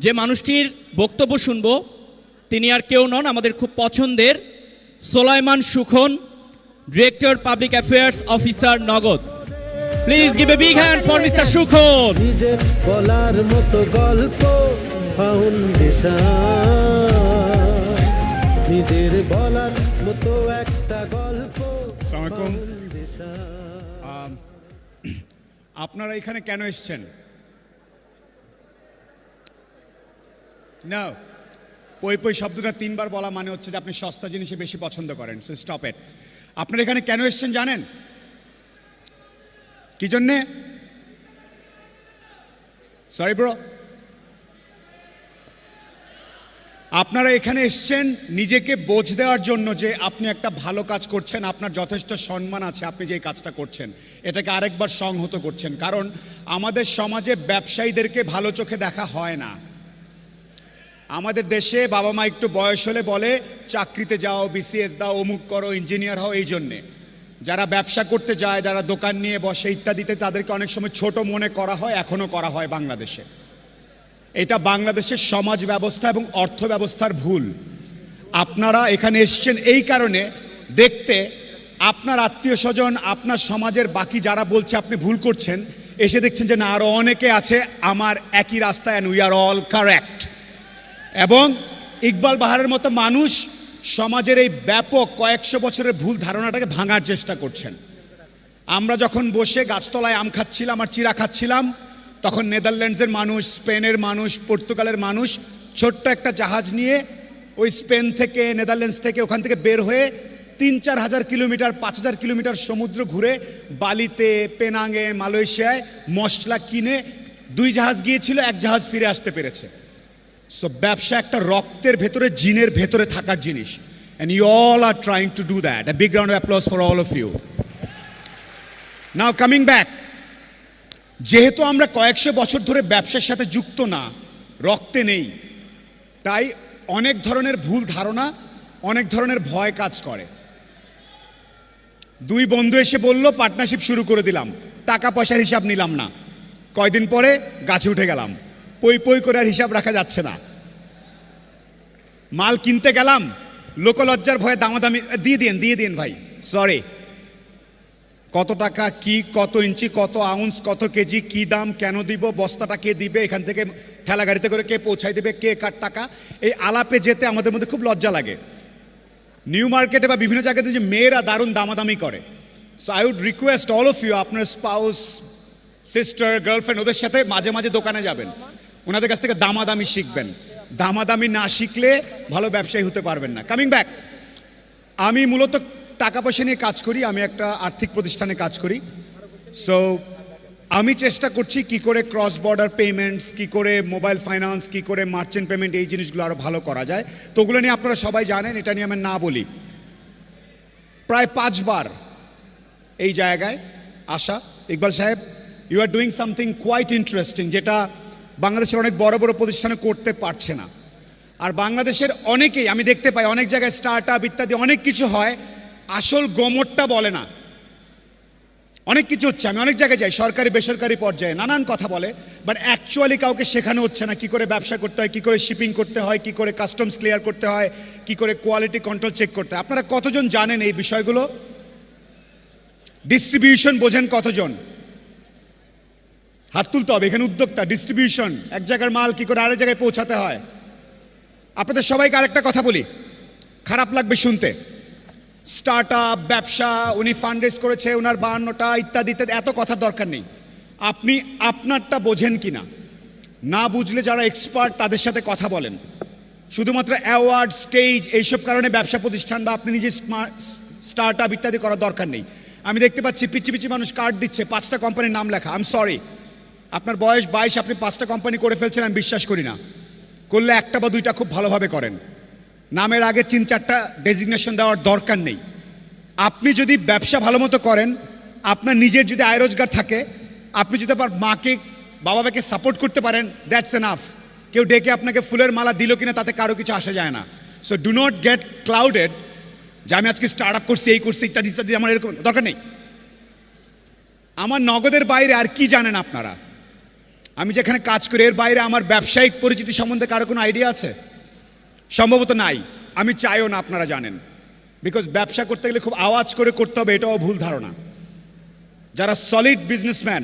যে মানুষটির বক্তব্য শুনব তিনি আর কেউ নন, আমাদের খুব পছন্দের Solaiman Sukhan, director public affairs officer Nagad. Please give a big hand for mister Sukhan. নিজের বলার মতো গল্প ফাউন্ডেশন, নিজের বলার মতো একটা গল্প। আসসালামু আলাইকুম। আপনারা এখানে কেন এসেছেন? না, পই পই শব্দটা তিনবার বলা মানে হচ্ছে যে আপনি সস্তা জিনিসে বেশি পছন্দ করেন। So stop it. আপনারা এখানে কেন এসেছেন জানেন? কি জন্যে? Sorry bro. আপনারা এখানে এসেছেন নিজেকে বোঝ দেওয়ার জন্য যে আপনি একটা ভালো কাজ করছেন, আপনার যথেষ্ট সম্মান আছে আপনি যে কাজটা করছেন, এটাকে আরেকবার সংহত করছেন। কারণ আমাদের সমাজে ব্যবসায়ীদেরকে ভালো চোখে দেখা হয় না। আমাদের দেশে বাবা মা একটু বয়স হলে বলে চাকরিতে যাও, বিসিএস দাও, অমুক করো, ইঞ্জিনিয়ার হও। এই জন্যে যারা ব্যবসা করতে যায়, যারা দোকান নিয়ে বসে ইত্যাদিতে, তাদেরকে অনেক সময় ছোট মনে করা হয়, এখনও করা হয় বাংলাদেশে। এটা বাংলাদেশের সমাজ ব্যবস্থা এবং অর্থ ব্যবস্থার ভুল। আপনারা এখানে এসেছেন এই কারণে দেখতে, আপনার আত্মীয় স্বজন, আপনার সমাজের বাকি যারা বলছে আপনি ভুল করছেন, এসে দেখছেন যে না, আরও অনেকে আছে আমার একই রাস্তায়, and we are all correct. এবং ইকবাল বাহারের মতো মানুষ সমাজের এই ব্যাপক কয়েকশো বছরের ভুল ধারণাটাকে ভাঙার চেষ্টা করছেন। আমরা যখন বসে গাছতলায় আম খাচ্ছিলাম আর চিরা খাচ্ছিলাম, তখন নেদারল্যান্ডসের মানুষ, স্পেনের মানুষ, পর্তুগালের মানুষ ছোট্ট একটা জাহাজ নিয়ে ওই স্পেন থেকে, নেদারল্যান্ডস থেকে, ওখান থেকে বের হয়ে ৩-৪ হাজার কিলোমিটার, ৫,০০০ কিলোমিটার সমুদ্র ঘুরে বালিতে, পেনাঙে, মালয়েশিয়ায় মশলা কিনে ২ জাহাজ গিয়েছিল, ১ জাহাজ ফিরে আসতে পেরেছে। সো ব্যবসা একটা রক্তের ভেতরে, জিনের ভেতরে থাকার জিনিস। And you all are trying to do that. A big round of applause for all of you. Now coming back, যেহেতু আমরা কয়েকশো বছর ধরে ব্যবসার সাথে যুক্ত না, রক্তে নেই, তাই অনেক ধরনের ভুল ধারণা, অনেক ধরনের ভয় কাজ করে। 2 বন্ধু এসে বলল পার্টনারশিপ শুরু করে দিলাম, টাকা পয়সার হিসাব নিলাম না, কয়দিন পরে গাছে উঠে গেলাম, পই পই করে আর হিসাব রাখা যাচ্ছে না। মাল কিনতে গেলাম, লোকলজ্জার ভয়ে দামাদামি, দিয়ে দিন ভাই, সরি, কত টাকা, কি, কত ইঞ্চি, কত আউন্স, কত কেজি, কি দাম, কেন দিব, বস্তাটা কে দিবে, এখান থেকে ঠেলা গাড়িতে করে কে পৌঁছাই দেবে, কে কার টাকা, এই আলাপে যেতে আমাদের মধ্যে খুব লজ্জা লাগে। নিউ মার্কেটে বা বিভিন্ন জায়গাতে যে মেয়েরা দারুণ দামাদামি করে। So I would request all of you, আপনার স্পাউস, সিস্টার, গার্লফ্রেন্ড, ওদের সাথে মাঝে মাঝে দোকানে যাবেন, ওনাদের কাছ থেকে দামাদামি শিখবেন। দামাদামি না শিখলে ভালো ব্যবসায়ী হতে পারবেন না। কামিং ব্যাক, আমি মূলত টাকা পয়সা নিয়ে কাজ করি, আমি একটা আর্থিক প্রতিষ্ঠানে কাজ করি। সো আমি চেষ্টা করছি কি করে ক্রস বর্ডার পেমেন্টস, কি করে মোবাইল ফাইন্যান্স, কি করে মার্চেন্ট পেমেন্ট, এই জিনিসগুলো আরও ভালো করা যায়। তো ওগুলো নিয়ে আপনারা সবাই জানেন, এটা নিয়ে আমি না বলি। প্রায় 5 বার এই জায়গায় আসা। ইকবাল সাহেব, you are doing something quite interesting, যেটা বাংলাদেশের অনেক বড় বড় প্রতিষ্ঠানে করতে পারছে না। আর বাংলাদেশের অনেকেই আমি দেখতে পাই, অনেক জায়গায় স্টার্ট আপ ইত্যাদি অনেক কিছু হয়, আসল গোমরটা বলে না। অনেক কিছু হচ্ছে, আমি অনেক জায়গায় যাই, সরকারি বেসরকারি পর্যায়ে নানান কথা বলে, বাট অ্যাকচুয়ালি কাউকে শেখানো হচ্ছে না কি করে ব্যবসা করতে হয়, কি করে শিপিং করতে হয়, কি করে কাস্টমস ক্লিয়ার করতে হয়, কি করে কোয়ালিটি কন্ট্রোল চেক করতে হয়। আপনারা কতজন জানেন এই বিষয়গুলো? ডিস্ট্রিবিউশন বোঝেন কতজন? হাত তুলতে হবে। এখানে উদ্যোক্তা, ডিস্ট্রিবিউশন, এক জায়গার মাল কি করে আরেক জায়গায় পৌঁছাতে হয়। আপনাদের সবাইকে আরেকটা কথা বলি, খারাপ লাগবে শুনতে। স্টার্ট আপ, ব্যবসা, উনি ফান্ড রেজ করেছে, ওনার 52টা ইত্যাদি ইত্যাদি, এত কথার দরকার নেই। আপনি আপনারটা বোঝেন কি না, না বুঝলে যারা এক্সপার্ট তাদের সাথে কথা বলেন। শুধুমাত্র অ্যাওয়ার্ড, স্টেজ, এইসব কারণে ব্যবসা প্রতিষ্ঠান বা আপনি নিজে স্টার্ট আপ ইত্যাদি করার দরকার নেই। আমি দেখতে পাচ্ছি পিচ্ছি পিচ্ছি মানুষ কার্ড দিচ্ছে, 5টা কোম্পানির নাম লেখা। আই এম সরি, আপনার বয়স 22, আপনি 5টা কোম্পানি করে ফেলছেন, আমি বিশ্বাস করি না। করলে 1টা বা 2টা খুব ভালোভাবে করেন। নামের আগে 3-4টা ডেজিগনেশন দেওয়ার দরকার নেই। আপনি যদি ব্যবসা ভালো মতো করেন, আপনার নিজের যদি আয় রোজগার থাকে, আপনি যদি আপনার মাকে, বাবাকে সাপোর্ট করতে পারেন, দ্যাটস এনাফ। কেউ ডেকে আপনাকে ফুলের মালা দিল কিনা তাতে কারো কিছু আসা যায় না। So do not get clouded যে আমি আজকে স্টার্ট আপ করছি, এই করছি ইত্যাদি ইত্যাদি, আমার এরকম দরকার নেই। আমার নগদের বাইরে আর কি জানেন আপনারা? আমি যেখানে কাজ করি এর বাইরে আমার ব্যবসায়িক পরিচিতি সম্বন্ধে কারো কোনো আইডিয়া আছে? সম্ভবত নাই, আমি চাইও না আপনারা জানেন, বিকজ ব্যবসা করতে গেলে খুব আওয়াজ করে করতে হবে, এটাও ভুল ধারণা। যারা সলিড বিজনেসম্যান,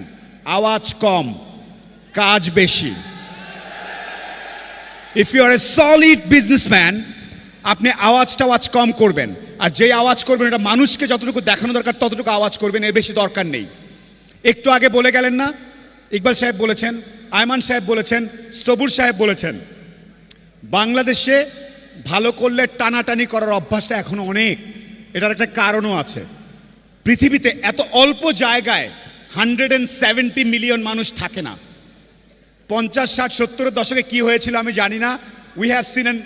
আওয়াজ কম, কাজ বেশি। If you are a solid businessman, আপনি আওয়াজ কম করবেন, আর যেই আওয়াজ করবেন এটা মানুষকে যতটুকু দেখানো দরকার ততটুকু আওয়াজ করবেন, এর বেশি দরকার নেই। একটু আগে বলে গেলেন না, ইকবাল সাহেব বলেছেন, আয়মান সাহেব বলেছেন, সবুর সাহেব বলেছেন, বাংলাদেশে ভালো করলে টানাটানি করার অভ্যাসটা এখনো অনেক। এটার একটা কারণও আছে। পৃথিবীতে এত অল্প জায়গায় 170 মিলিয়ন মানুষ থাকে না। 50, 60, 70-এর দশকে কি হয়েছিল আমি জানি না। We have seen an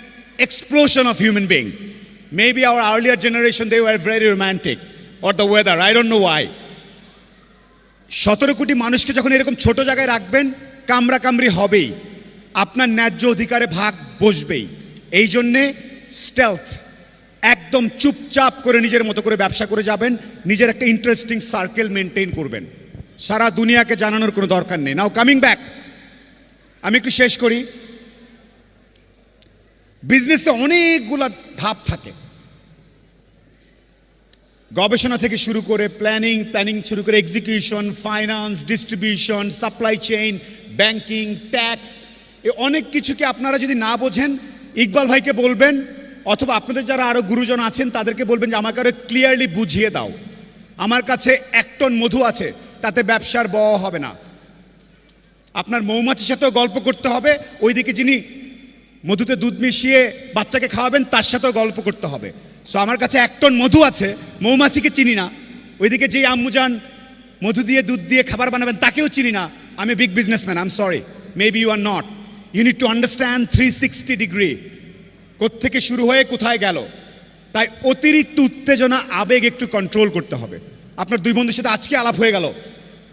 explosion of human being. Maybe our earlier generation, they were very romantic, or the weather, I don't know why. 17 কোটি মানুষকে যখন এরকম ছোট জায়গায় রাখবেন, কামড়াকামড়ি হবেই, আপনার ন্যায্য অধিকারে ভাগ বসবেই। এই জন্যে স্টেলথ, একদম চুপচাপ করে নিজের মতো করে ব্যবসা করে যাবেন, নিজের একটা ইন্টারেস্টিং সার্কেল মেনটেন করবেন, সারা দুনিয়াকে জানানোর কোনো দরকার নেই। নাও কামিং ব্যাক, আমি একটু শেষ করি। বিজনেসে অনেকগুলো ধাপ থাকে, গবেষণা থেকে শুরু করে প্ল্যানিং শুরু করে execution, finance, distribution, supply chain, banking, tax, এ অনেক কিছুকে আপনারা যদি না বোঝেন, ইকবাল ভাইকে বলবেন, অথবা আপনাদের যারা আরও গুরুজন আছেন তাদেরকে বলবেন যে আমাকে আরো ক্লিয়ারলি বুঝিয়ে দাও। আমার কাছে 1 টন মধু আছে, তাতে ব্যবসার ব হবে না। আপনার মৌমাছির সাথেও গল্প করতে হবে, ওইদিকে যিনি মধুতে দুধ মিশিয়ে বাচ্চাকে খাওয়াবেন তার সাথেও গল্প করতে হবে। সো আমার কাছে 1 টন মধু আছে, মৌমাছিকে চিনি না, ওইদিকে যেই আম্মুজান মধু দিয়ে দুধ দিয়ে খাবার বানাবেন তাকেও চিনি না। আমি big businessman, I am sorry, maybe you are not. You need to understand 360 degree, কোত্থেকে শুরু হয়ে কোথায় গেল। তাই অতিরিক্ত উত্তেজনা, আবেগ একটু কন্ট্রোল করতে হবে। আপনার 2 বন্ধুর সাথে আজকে আলাপ হয়ে গেল,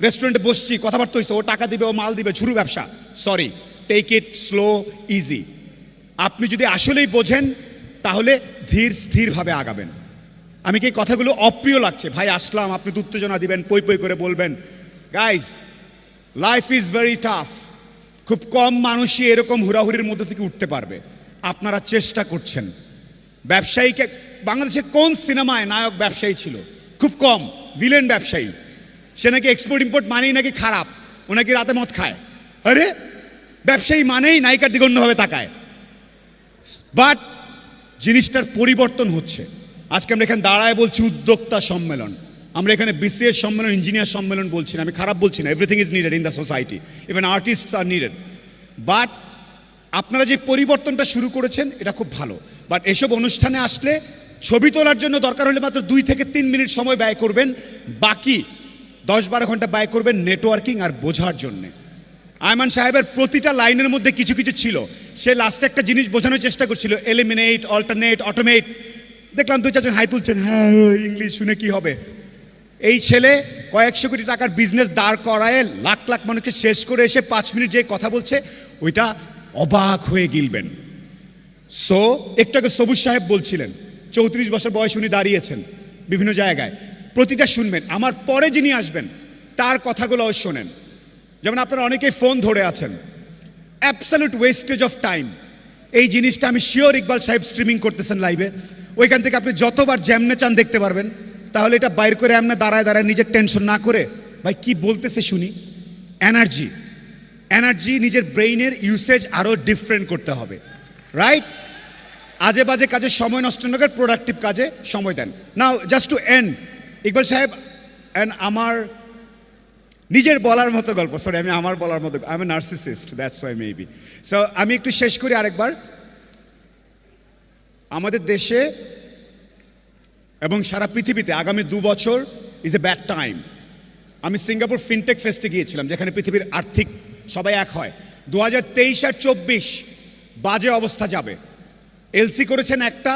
রেস্টুরেন্টে বসছি, কথাবার্তা হয়েছে, ও টাকা দিবে, ও মাল দিবে, শুরু ব্যবসা। Sorry, take it slow, easy. আপনি যদি আসলেই বোঝেন তাহলে ধীর স্থিরভাবে আগাবেন। আমি কি কথাগুলো অপ্রিয় লাগছে? ভাই আসলাম, আপনি উত্তেজনা দিবেন, পই পই করে বলবেন। Guys, life is very tough. খুব কম মানুষই এরকম হুড়াহুড়ির মধ্যে থেকে উঠতে পারবে। আপনারা চেষ্টা করছেন। ব্যবসায়ীকে, বাংলাদেশে কোন সিনেমায় নায়ক ব্যবসায়ী ছিল? খুব কম, ভিলেন ব্যবসায়ী। সে নাকি এক্সপোর্ট ইম্পোর্ট মানেই নাকি খারাপ, ও নাকি রাতে মদ খায়। আরে ব্যবসায়ী মানেই নায়িকার দিকে অন্যভাবে তাকায়। বাট জিনিসটার পরিবর্তন হচ্ছে। আজকে আমরা এখানে দাঁড়ায় বলছি উদ্যোক্তা সম্মেলন, আমরা এখানে বিসিএস সম্মেলন, ইঞ্জিনিয়ার সম্মেলন বলছি না। আমি খারাপ বলছি না, everything is needed in the society, even artists are needed. But আপনারা যে পরিবর্তনটা শুরু করেছেন এটা খুব ভালো। বাট এসব অনুষ্ঠানে আসলে ছবি তোলার জন্য দরকার হলে মাত্র 2 থেকে 3 মিনিট সময় ব্যয় করবেন, বাকি 10-12 ঘন্টা ব্যয় করবেন নেটওয়ার্কিং আর বোঝার জন্যে। আয়মান সাহেবের প্রতিটা লাইনের মধ্যে কিছু কিছু ছিল। সে লাস্টে একটা জিনিস বোঝানোর চেষ্টা করছিল, এলিমিনেট, অল্টারনেট, অটোমেট। দেখলাম 2-4 জন হাই তুলছেন, হ্যাঁ ইংলিশ শুনে কি হবে। এই ছেলে কয়েকশো কোটি টাকার বিজনেস দাঁড় করায় লাখ লাখ মানুষকে শেষ করে এসে 5 মিনিট যে কথা বলছে ওইটা অবাক হয়ে গিলবেন। সো একটু আগে সবুজ সাহেব বলছিলেন, 34 বছর বয়সে উনি দাঁড়িয়েছেন বিভিন্ন জায়গায়, প্রতিটা শুনবেন। আমার পরে যিনি আসবেন তার কথাগুলোও শোনেন। যেমন আপনারা অনেকেই ফোন ধরে আছেন, অ্যাবসলিউট ওয়েস্টেজ অফ টাইম। এই জিনিসটা আমি শিওর ইকবাল সাহেব স্ট্রিমিং করতেছেন লাইভে, ওইখান থেকে আপনি যতবার যেমনে চান দেখতে পারবেন। তাহলে এটা বাইর করে এমনি দাঁড়ায় দাঁড়ায় নিজের টেনশন না করে, ভাই কি বলতেছে শুনি। এনার্জি নিজের ব্রেইনের ইউসেজ আরও ডিফারেন্ট করতে হবে, রাইট? আজে বাজে কাজে সময় নষ্ট না করে প্রোডাক্টিভ কাজে সময় দেন। নাও জাস্ট টু এন্ড, ইকবাল সাহেব অ্যান্ড আমার নিজের বলার মতো গল্প, সরি আমি আমার বলার মতো, I M A narcissist, that's why maybe. So আমি একটু শেষ করি আরেকবার। আমাদের দেশে এবং সারা পৃথিবীতে আগামী 2 বছর ইজ এ ব্যাড টাইম। আমি সিঙ্গাপুর ফিনটেক ফেস্টে গিয়েছিলাম, যেখানে পৃথিবীর আর্থিক সবাই এক হয়। 2023 আর 24 বাজে অবস্থা যাবে। এলসি করেছেন একটা,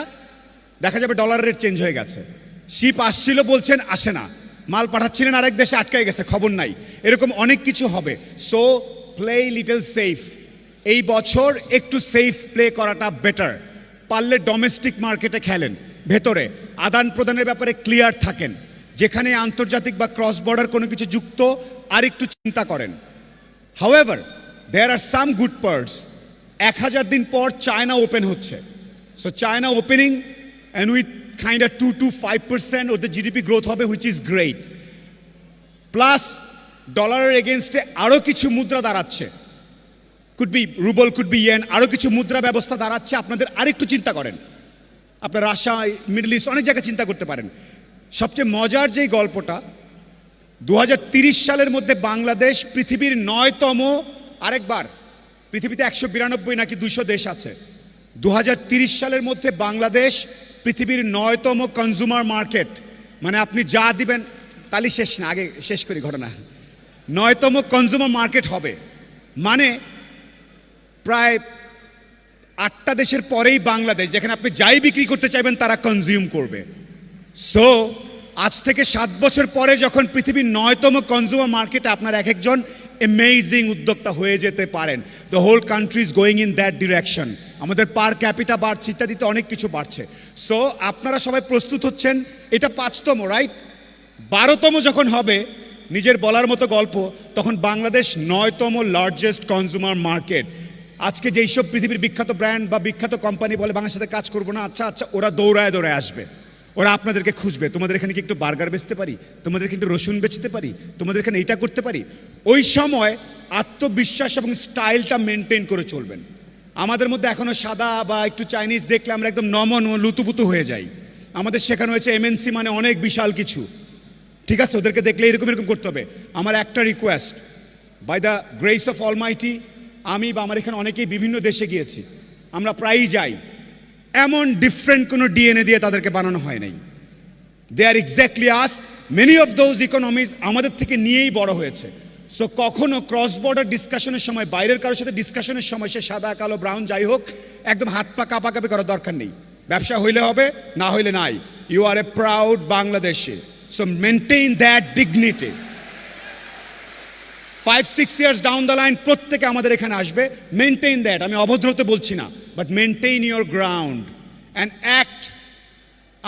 দেখা যাবে ডলারের রেট চেঞ্জ হয়ে গেছে। শিপ আসছিল বলছেন আসে না, মাল পাঠাচ্ছিলেন আরেক দেশে আটকায় গেছে, খবর নাই। এরকম অনেক কিছু হবে। So play little safe. এই বছর একটু সেফ প্লে করাটা বেটার। পারলে ডোমেস্টিক মার্কেটে খেলেন, ভেতরে আদান প্রদানের ব্যাপারে ক্লিয়ার থাকেন। যেখানে আন্তর্জাতিক বা ক্রস বর্ডার কোনো কিছু যুক্ত আর একটু চিন্তা করেন। হাউএভার দেয়ার আর সাম গুড পার্টস। 1000 দিন পর চায়না ওপেন হচ্ছে, so China opening and with kind of 2 to 5% ওদের জিডিপি গ্রোথ হবে, হুইচ ইজ গ্রেট। প্লাস ডলারের এগেনস্টে আরও কিছু মুদ্রা দাঁড়াচ্ছে, could be rouble, could be yen, আরও কিছু মুদ্রা ব্যবস্থা দাঁড়াচ্ছে। আপনাদের আরেকটু চিন্তা করেন, আপনার রাশিয়া, মিডল ইস্ট, অনেক জায়গায় চিন্তা করতে পারেন। সবচেয়ে মজার যেই গল্পটা, 2030 সালের মধ্যে বাংলাদেশ পৃথিবীর 9তম, আরেকবার পৃথিবীতে 192 নাকি 200 দেশ আছে, 2030 সালের মধ্যে বাংলাদেশ পৃথিবীর 9তম কনজিউমার মার্কেট। মানে আপনি যা দিবেন, তালি শেষ না, আগে শেষ করি ঘটনা। 9তম কনজিউমার মার্কেট হবে, মানে প্রায় 8টা দেশের পরেই বাংলাদেশ, যেখানে আপনি যাই বিক্রি করতে চাইবেন তারা কনজিউম করবে। সো আজ থেকে 7 বছর পরে যখন পৃথিবীর 9তম কনজিউমার মার্কেটে আপনার এক একজন অ্যামেজিং উদ্যোক্তা হয়ে যেতে পারেন। The whole country is going in that direction. আমাদের পার ক্যাপিটা বাড়ছে, ইত্যাদিতে অনেক কিছু বাড়ছে। সো আপনারা সবাই প্রস্তুত হচ্ছেন, এটা 5তম, রাইট? 12তম যখন হবে, নিজের বলার মতো গল্প, তখন বাংলাদেশ 9তম লার্জেস্ট কনজিউমার মার্কেট। আজকে যেই সব পৃথিবীর বিখ্যাত ব্র্যান্ড বা বিখ্যাত কোম্পানি বলে বাংলাদেশের সাথে কাজ করবো না, আচ্ছা আচ্ছা, ওরা দৌড়ায় দৌড়ায় আসবে, ওরা আপনাদেরকে খুঁজবে। তোমাদের এখানে কি একটু বার্গার বেচতে পারি, তোমাদের একটু রসুন বেচতে পারি, তোমাদের এখানে এইটা করতে পারি। ওই সময় আত্মবিশ্বাস এবং স্টাইলটা মেনটেন করে চলবেন। আমাদের মধ্যে এখনো সাদা বা একটু চাইনিজ দেখলে আমরা একদম নমন লুতুপুতু হয়ে যাই। আমাদের শেখানো হয়েছে এমএনসি মানে অনেক বিশাল কিছু, ঠিক আছে? ওদেরকে দেখলে এরকম এরকম করতে হবে। আমার একটা request, by the grace of almighty, আমি বা আমার এখানে অনেকেই বিভিন্ন দেশে গিয়েছি, আমরা প্রায়ই যাই, এমন ডিফারেন্ট কোনো ডিএনএ দিয়ে তাদেরকে বানানো হয় নাই। They are exactly us. Many of those economies আমাদের থেকে নিয়েই বড় হয়েছে। সো কখনো ক্রস বর্ডার ডিসকাশনের সময়, বাইরের কারোর সাথে ডিসকাশনের সময়, সে সাদা কালো ব্রাউন যাই হোক, একদম হাত পা কাঁপাকাঁপি করার দরকার নেই। ব্যবসা হইলে হবে, না হইলে নাই। You are a proud Bangladeshi, so maintain that dignity. 5-6 years down the line প্রত্যেকে আমাদের এখানে আসবে, মেনটেইন দ্যাট। আমি অভদ্রতে বলছি না, but maintain your ground and act.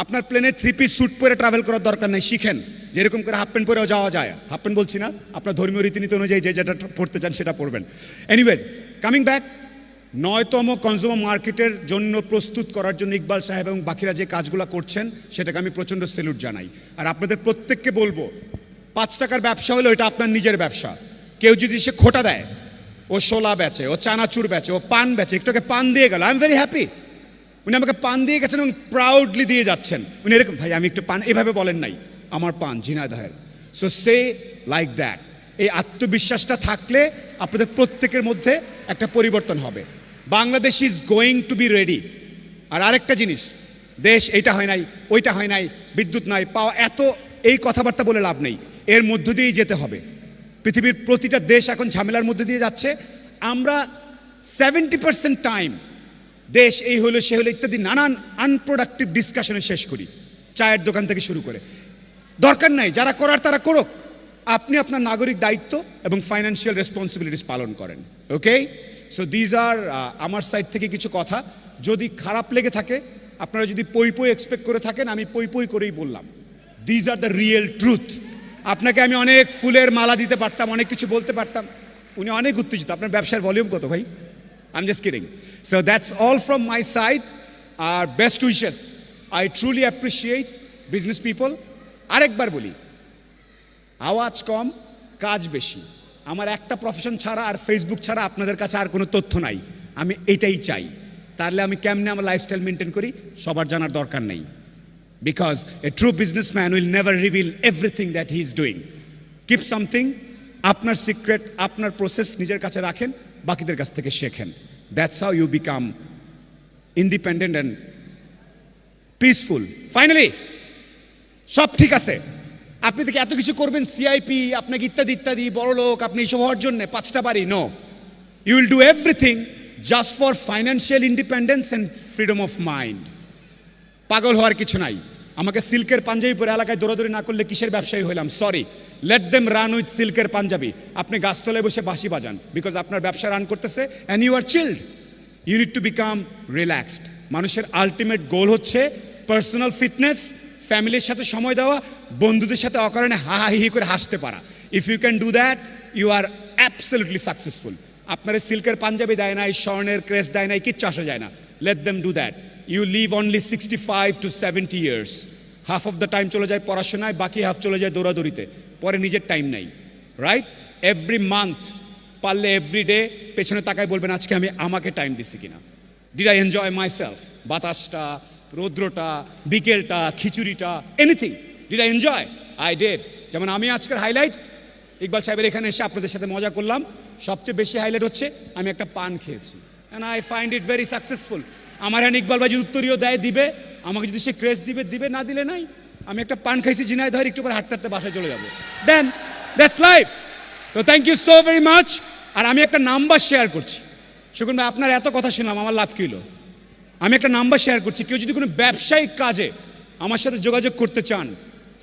আপনার প্লেনে 3 পিস স্যুট পরে ট্রাভেল করার দরকার নেই, শিখেন যেরকম করে হাফ প্যান্ট পরেও যাওয়া যায়। হাফ প্যান্ট বলছি না, আপনার ধর্মীয় রীতিনীতি অনুযায়ী যে যেটা পড়তে চান সেটা পড়বেন। এনিওয়েজ, কামিং ব্যাক, 9তম কনজিউমার মার্কেটের জন্য প্রস্তুত করার জন্য ইকবাল সাহেব এবং বাকিরা যে কাজগুলো করছেন, সেটাকে আমি প্রচণ্ড স্যালুট জানাই। আর আপনাদের প্রত্যেককে বলবো, 5 টাকার ব্যবসা হলো এটা আপনার নিজের ব্যবসা। কেউ যদি সে খোটা দেয়, ও শোলা বেচে, ও চানাচুর বেচে, ও পান বেচে, একটুকে পান দিয়ে গেল, আই এম ভেরি হ্যাপি। উনি আমাকে পান দিয়ে গেছেন এবং প্রাউডলি দিয়ে যাচ্ছেন। উনি এরকম, ভাই আমি একটু পান, এভাবে বলেন নাই, আমার পান ঝিনাইদহের। So say like that. এই আত্মবিশ্বাসটা থাকলে আপনাদের প্রত্যেকের মধ্যে একটা পরিবর্তন হবে। Bangladesh is going to be ready. আর আরেকটা জিনিস, দেশ এইটা হয় নাই, ওইটা হয় নাই, বিদ্যুৎ নাই, পাওয়া, এত এই কথাবার্তা বলে লাভ নেই। এর মধ্য দিয়েই যেতে হবে। পৃথিবীর প্রতিটা দেশ এখন ঝামেলার মধ্যে দিয়ে যাচ্ছে। আমরা 70% টাইম দেশ এই হলো সে হলো ইত্যাদি নানান আনপ্রোডাক্টিভ ডিসকাশনে শেষ করি, চায়ের দোকান থেকে শুরু করে। দরকার নাই, যারা করার তারা করুক। আপনি আপনার নাগরিক দায়িত্ব এবং ফাইন্যান্সিয়াল রেসপন্সিবিলিটিস পালন করেন। ওকে, সো দিজ আর আমার সাইড থেকে কিছু কথা। যদি খারাপ লেগে থাকে, আপনারা যদি পই পই এক্সপেক্ট করে থাকেন, আমি পই পই করেই বললাম, these are the real truth. আপনাকে আমি অনেক ফুলের মালা দিতে পারতাম, অনেক কিছু বলতে পারতাম। উনি অনেক উত্তেজিত। আপনার ব্যবসার ভলিউম কত ভাই? I am just kidding. So that's all from my side. আর best wishes. I truly appreciate business people. আরেকবার বলি, আওয়াজ কম, কাজ বেশি। আমার একটা প্রফেশন ছাড়া আর ফেসবুক ছাড়া আপনাদের কাছে আর কোনো তথ্য নাই। আমি এটাই চাই। তাহলে আমি কেমনে আমার লাইফস্টাইল মেনটেন করি সবার জানার দরকার নেই। Because a true businessman will never reveal everything that he is doing. Keep something, আপনার সিক্রেট, আপনার প্রসেস নিজের কাছে রাখেন, বাকিদের কাছ থেকে শেখেন। That's how you become independent and peaceful. Finally, সব ঠিক আছে, আপনি থেকে এত কিছু করবেন, সিআইপি আপনাকে ইত্যাদি ইত্যাদি, বড় লোক, আপনি এইসব হওয়ার জন্য 5টা বাড়ি, no. You will do everything just for financial independence and freedom of mind. পাগল হওয়ার কিছু নাই। আমাকে সিল্কের পাঞ্জাবি পরে এলাকায় দৌড়াদৌড়ি না করলে কিসের ব্যবসায়ী হইলাম? Sorry, let them run with সিল্কের পাঞ্জাবি। আপনি গাছতলায় বসে বাঁশি বাজান, বিকজ আপনার ব্যবসা রান করতেছে and you are chilled. You need to become relaxed. মানুষের আলটিমেট গোল হচ্ছে পার্সোনাল ফিটনেস, ফ্যামিলির সাথে সময় দেওয়া, বন্ধুদের সাথে অকারণে হাহাহি করে হাসতে পারা। If you can do that, you are absolutely successful. আপনার সিল্কের পাঞ্জাবি দেয় নাই, স্বর্ণের ক্রেস দেয় নাই, কিচ্ছু আসা যায় না। Let them do that. You live only 65 to 70 years. Half of the time চলে যায় পড়াশোনায়, বাকি হাফ চলে যায় দৌড়াদৌড়িতে, পরে নিজের টাইম নেই, রাইট? এভরি মান্থ পারলে এভরি ডে পেছনে তাকায় বলবেন আজকে আমি আমাকে টাইম দিচ্ছি কিনা। Did I enjoy my self? বাতাসটা, রৌদ্রটা, বিকেলটা, খিচুড়িটা, anything, did I enjoy? I did. যেমন আমি আজকের হাইলাইট, ইকবাল সাহেবের এখানে এসে আপনাদের সাথে মজা করলাম। সবচেয়ে বেশি হাইলাইট হচ্ছে আমি একটা পান খেয়েছি, and I find it very successful. আমার হ্যাঁ ইকবাল ভাই যদি উত্তরীয় দেয় দিবে, আমাকে যদি সে ক্রেস দিবে দিবে, না দিলে নাই। আমি একটা পান খাইছি ঝিনাইদহের, একটু পরে হাঁটতে হাঁটতে বাসায় চলে যাবো। Then that's life. তো thank you so very much. আর আমি একটা নাম্বার শেয়ার করছি। শুকুন ভাই, আপনার এত কথা শুনলাম, আমার লাভ কি হলো? আমি একটা নাম্বার শেয়ার করছি। কেউ যদি কোনো ব্যবসায়িক কাজে আমার সাথে যোগাযোগ করতে চান,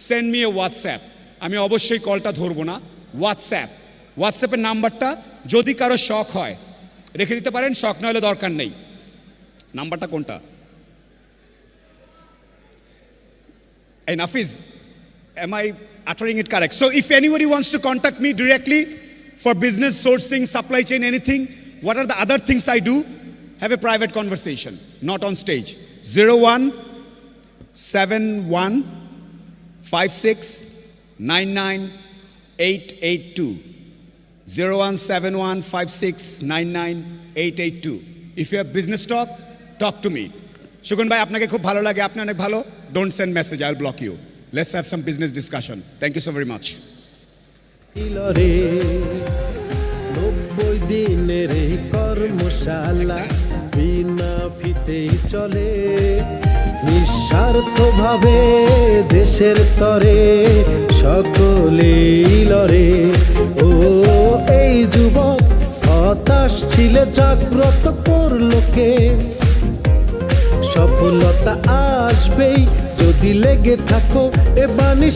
সেন্ড মি এ হোয়াটসঅ্যাপ। আমি অবশ্যই কলটা ধরবো না। হোয়াটসঅ্যাপের নাম্বারটা যদি কারো শখ হয় রেখে দিতে পারেন, শখ না হলে দরকার নেই। নাম্বারটা কোনটা? Hey Nafiz, am I uttering it correct? So if anybody wants to contact me directly for business, sourcing, supply chain, anything, what are the other things I do? Have a private conversation, not on stage. 017156998882. 017156998882. If you have business talk to me. Shugun bhai, আপনাকে খুব ভালো লাগে, আপনি অনেক ভালো। Don't send message, I'll block you. Let's have some business discussion. Thank you so very much. রে 90 দিনের এই কর্মশালা বিনা ফিতেই চলে, নিঃস্বার্থভাবে দেশের তরে সকলেই লড়ে। ও এই যুবক হতাশ ছিলে, জাগ্রত করলোকে, সফলতা আসবেই যদি লেগে থাকো এ বাণী।